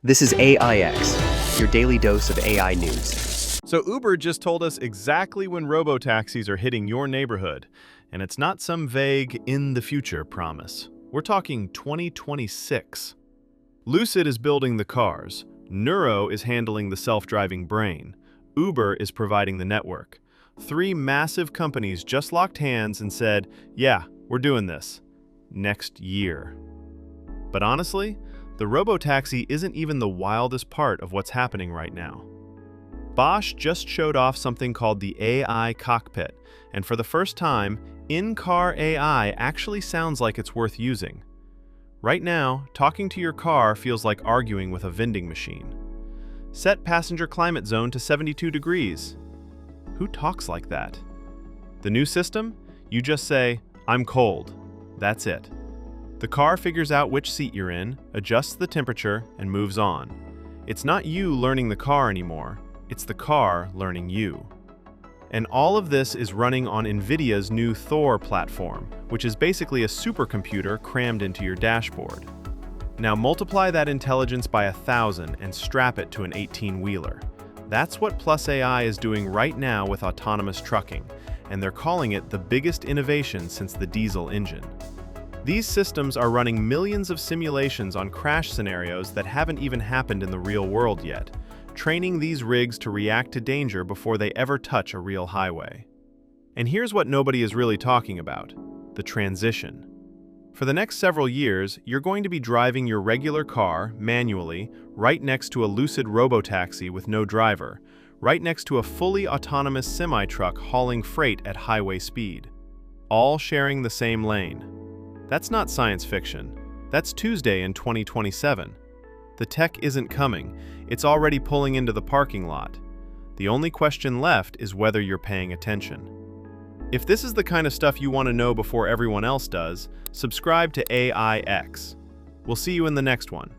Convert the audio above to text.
This is AIX, your daily dose of AI news. So Uber just told us exactly when robotaxis are hitting your neighborhood, and it's not some vague in the future promise. We're talking 2026. Lucid is building the cars, Nuro is handling the self-driving brain, Uber is providing the network. Three massive companies just locked hands and said, yeah, we're doing this. Next year. But honestly, the robotaxi isn't even the wildest part of what's happening right now. Bosch just showed off something called the AI cockpit, and for the first time, in-car AI actually sounds like it's worth using. Right now, talking to your car feels like arguing with a vending machine. Set passenger climate zone to 72 degrees. Who talks like that? The new system? You just say, I'm cold. That's it. The car figures out which seat you're in, adjusts the temperature, and moves on. It's not you learning the car anymore, it's the car learning you. And all of this is running on NVIDIA's new Thor platform, which is basically a supercomputer crammed into your dashboard. Now multiply that intelligence by 1,000 and strap it to an 18-wheeler. That's what PlusAI is doing right now with autonomous trucking, and they're calling it the biggest innovation since the diesel engine. These systems are running millions of simulations on crash scenarios that haven't even happened in the real world yet, training these rigs to react to danger before they ever touch a real highway. And here's what nobody is really talking about: the transition. For the next several years, you're going to be driving your regular car, manually, right next to a Lucid robotaxi with no driver, right next to a fully autonomous semi-truck hauling freight at highway speed, all sharing the same lane. That's not science fiction. That's Tuesday in 2027. The tech isn't coming. It's already pulling into the parking lot. The only question left is whether you're paying attention. If this is the kind of stuff you want to know before everyone else does, subscribe to AIX. We'll see you in the next one.